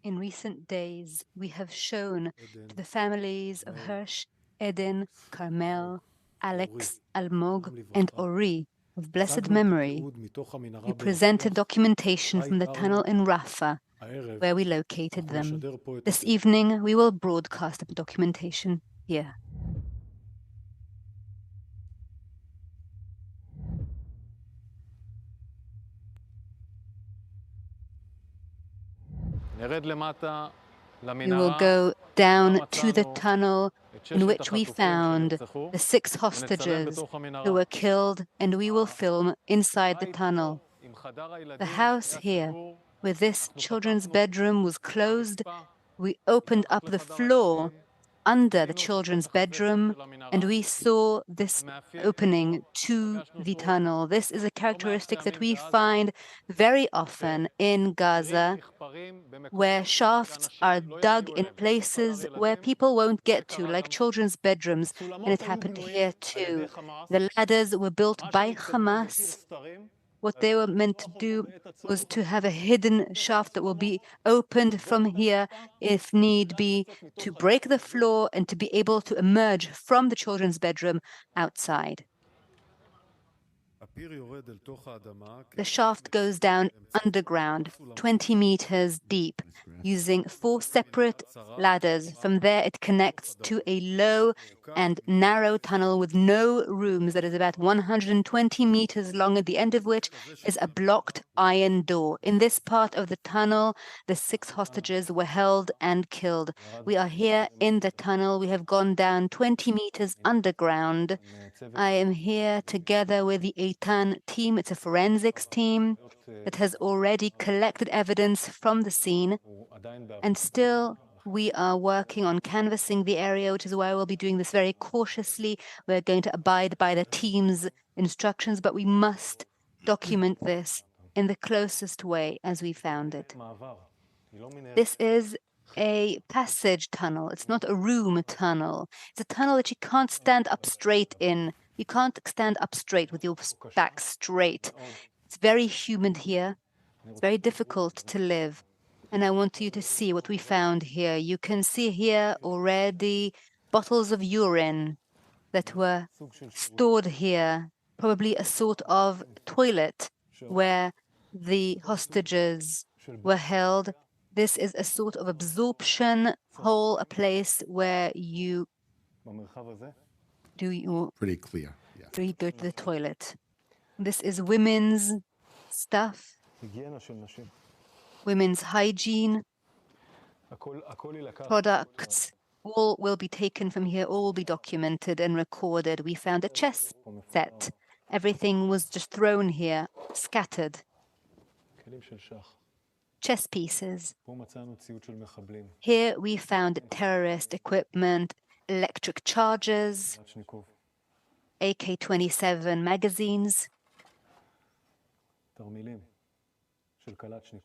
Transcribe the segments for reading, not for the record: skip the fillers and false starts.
In recent days, we have shown to the families of Hirsch, Eden, Carmel, Alex, Almog, and Ori of blessed memory. We presented documentation from the tunnel in Rafah, where we located them. This evening, we will broadcast the documentation here. We will go down to the tunnel in which we found the 6 hostages who were killed, and we will film inside the tunnel. The house here, where this children's bedroom was closed, we opened up the floor under the children's bedroom, and we saw this opening to the tunnel. This is a characteristic that we find very often in Gaza, where shafts are dug in places where people won't get to, like children's bedrooms, and it happened here too. The ladders were built by Hamas. What they were meant to do was to have a hidden shaft that will be opened from here if need be, to break the floor and to be able to emerge from the children's bedroom outside. The shaft goes down underground, 20 meters deep, using 4 separate ladders. From there, it connects to a low and narrow tunnel with no rooms that is about 120 meters long, at the end of which is a blocked iron door. In this part of the tunnel, the 6 hostages were held and killed. We are here in the tunnel. We have gone down 20 meters underground. I am here together with the Eitan team. It's a forensics team that has already collected evidence from the scene, and still we are working on canvassing the area, which is why we'll be doing this very cautiously. We're going to abide by the team's instructions, but we must document this in the closest way as we found it. This is a passage tunnel. It's not a room tunnel. It's a tunnel that you can't stand up straight in. You can't stand up straight with your back straight. It's very humid here. It's very difficult to live. And I want you to see what we found here. You can see here already bottles of urine that were stored here, probably a sort of toilet where the hostages were held. This is a sort of absorption hole, a place where you pretty clear. Yeah. you go to the toilet. This is women's stuff, women's hygiene products. All will be taken from here, all will be documented and recorded. We found a chess set. Everything was just thrown here, scattered. Chess pieces. Here we found terrorist equipment, electric chargers, AK-27 magazines,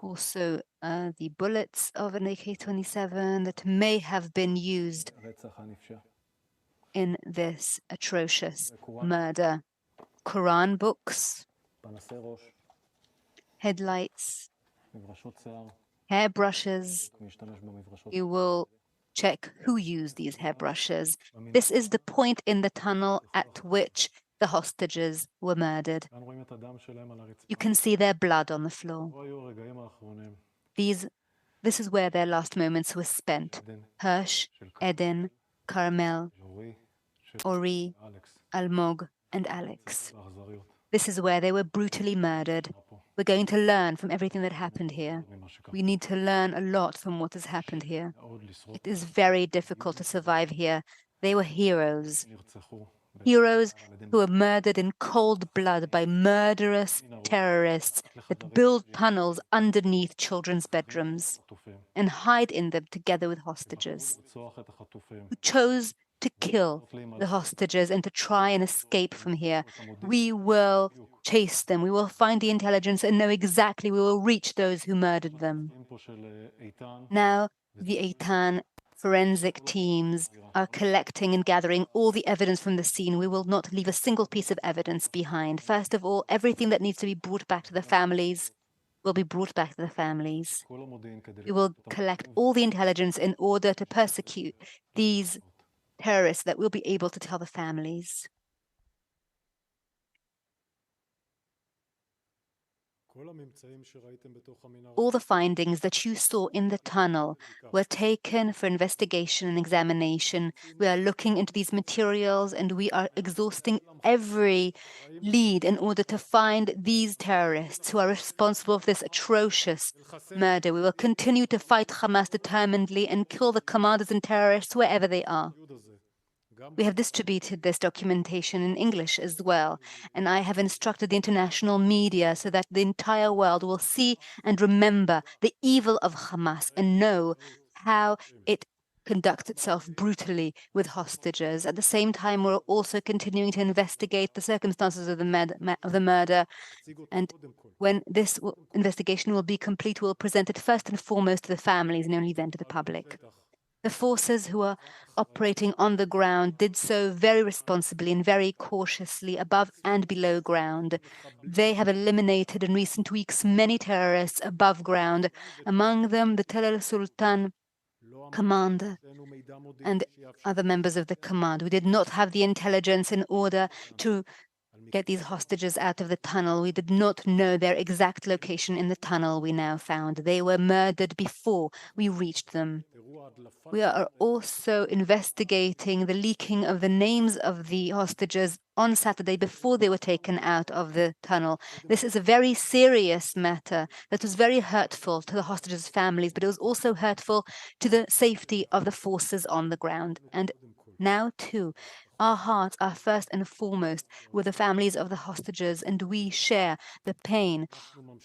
also the bullets of an AK-27 that may have been used in this atrocious murder. Quran books, headlights, hairbrushes. You will check who used these hairbrushes. This is the point in the tunnel at which the hostages were murdered. You can see their blood on the floor. This is where their last moments were spent. Hirsch, Eden, Carmel, Ori, Almog, and Alex. This is where they were brutally murdered. We're going to learn from everything that happened here. We need to learn a lot from what has happened here. It is very difficult to survive here. They were heroes. Heroes who were murdered in cold blood by murderous terrorists that build tunnels underneath children's bedrooms and hide in them together with hostages, who chose to kill the hostages and to try and escape from here. We will chase them. We will find the intelligence and know exactly. We will reach those who murdered them. Now, the Eitan forensic teams are collecting and gathering all the evidence from the scene. We will not leave a single piece of evidence behind. First of all, everything that needs to be brought back to the families will be brought back to the families. We will collect all the intelligence in order to persecute these terrorists that we'll be able to tell the families. All the findings that you saw in the tunnel were taken for investigation and examination. We are looking into these materials and we are exhausting every lead in order to find these terrorists who are responsible for this atrocious murder. We will continue to fight Hamas determinedly and kill the commanders and terrorists wherever they are. We have distributed this documentation in English as well, and I have instructed the international media so that the entire world will see and remember the evil of Hamas and know how it conducts itself brutally with hostages. At the same time, we're also continuing to investigate the circumstances of the murder, and when this investigation will be complete, we'll present it first and foremost to the families and only then to the public. The forces who are operating on the ground did so very responsibly and very cautiously above and below ground. They have eliminated in recent weeks many terrorists above ground, among them the Tel El Sultan commander and other members of the command. We did not have the intelligence in order to get these hostages out of the tunnel. We did not know their exact location in the tunnel we now found. They were murdered before we reached them. We are also investigating the leaking of the names of the hostages on Saturday before they were taken out of the tunnel. This is a very serious matter that was very hurtful to the hostages' families, but it was also hurtful to the safety of the forces on the ground. And now, too, our hearts are first and foremost with the families of the hostages, and we share the pain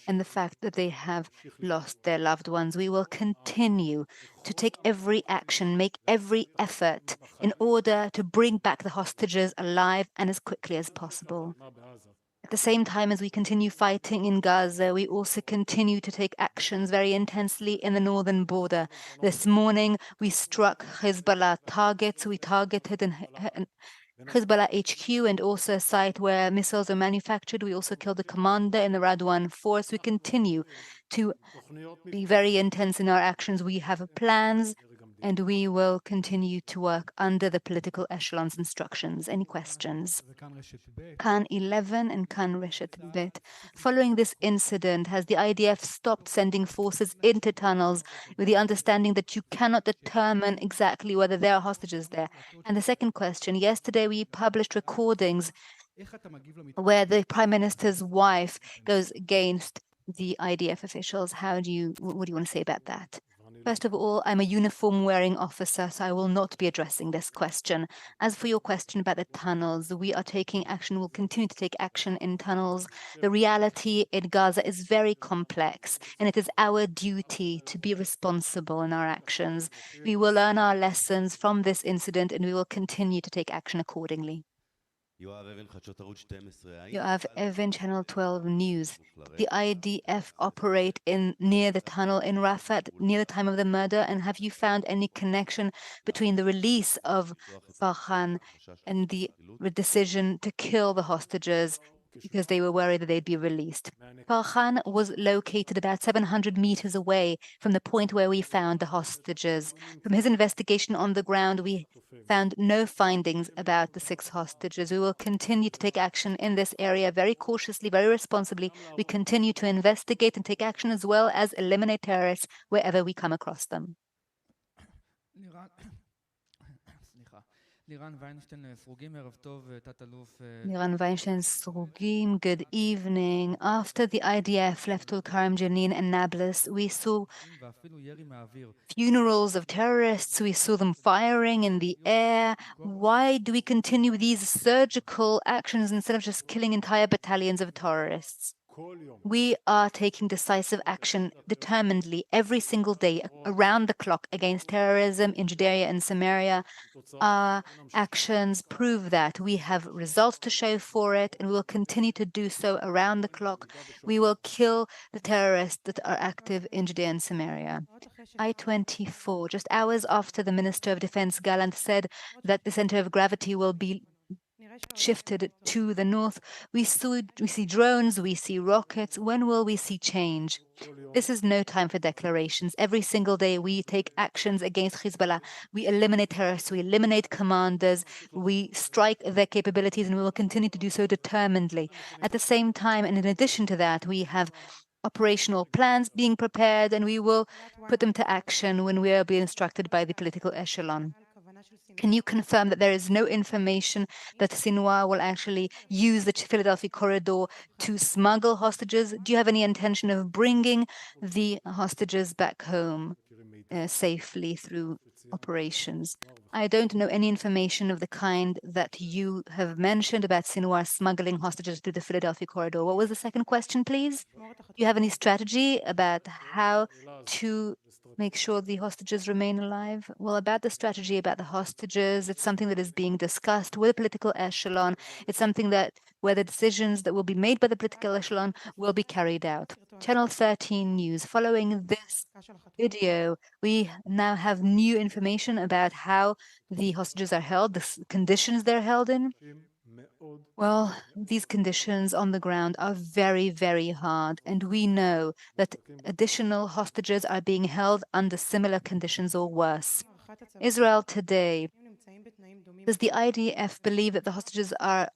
and the fact that they have lost their loved ones. We will continue to take every action, make every effort in order to bring back the hostages alive and as quickly as possible. At the same time as we continue fighting in Gaza, we also continue to take actions very intensely in the northern border. This morning, we struck Hezbollah targets. We targeted Hezbollah HQ and also a site where missiles are manufactured. We also killed a commander in the Radwan force. We continue to be very intense in our actions. We have plans and we will continue to work under the political echelon's instructions. Any questions? Kan 11 and Kan Reshet Bet. Following this incident, has the IDF stopped sending forces into tunnels with the understanding that you cannot determine exactly whether there are hostages there? And the second question, yesterday we published recordings where the Prime Minister's wife goes against the IDF officials. What do you want to say about that? First of all, I'm a uniform-wearing officer, so I will not be addressing this question. As for your question about the tunnels, we are taking action, we'll continue to take action in tunnels. The reality in Gaza is very complex, and it is our duty to be responsible in our actions. We will learn our lessons from this incident, and we will continue to take action accordingly. Yoav Evin, Channel 12 News. The IDF operate near the tunnel in Rafah near the time of the murder, and have you found any connection between the release of Farhan and the decision to kill the hostages because they were worried that they'd be released? Farhan was located about 700 meters away from the point where we found the hostages. From his investigation on the ground, we found no findings about the 6 hostages. We will continue to take action in this area very cautiously, very responsibly. We continue to investigate and take action as well as eliminate terrorists wherever we come across them. Liran Weinstein Srugim, good evening. After the IDF left Tulkarm, Jenin and Nablus, we saw funerals of terrorists. We saw them firing in the air. Why do we continue with these surgical actions instead of just killing entire battalions of terrorists? We are taking decisive action determinedly every single day around the clock against terrorism in Judea and Samaria. Our actions prove that. We have results to show for it, and we will continue to do so around the clock. We will kill the terrorists that are active in Judea and Samaria. I-24, just hours after the Minister of Defense Gallant said that the center of gravity will be shifted to the north. We see drones, we see rockets. When will we see change? This is no time for declarations. Every single day we take actions against Hezbollah. We eliminate terrorists, we eliminate commanders, we strike their capabilities, and we will continue to do so determinedly. At the same time, and in addition to that, we have operational plans being prepared, and we will put them to action when we are being instructed by the political echelon. Can you confirm that there is no information that Sinwar will actually use the Philadelphia corridor to smuggle hostages? Do you have any intention of bringing the hostages back home safely through operations? I don't know any information of the kind that you have mentioned about Sinwar smuggling hostages through the Philadelphia corridor. What was the second question, please? Do you have any strategy about how to make sure the hostages remain alive? Well, about the strategy about the hostages, it's something that is being discussed with the political echelon. It's something that where the decisions that will be made by the political echelon will be carried out. Channel 13 News. Following this video, we now have new information about how the hostages are held, the conditions they're held in. Well, these conditions on the ground are very, very hard, and we know that additional hostages are being held under similar conditions or worse. Israel today, does the IDF believe that the hostages are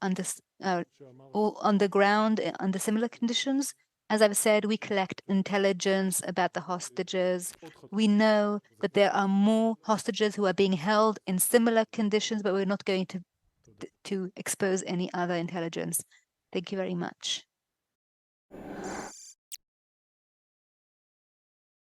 all on the ground under similar conditions? As I've said, we collect intelligence about the hostages. We know that there are more hostages who are being held in similar conditions, but we're not going to expose any other intelligence. Thank you very much.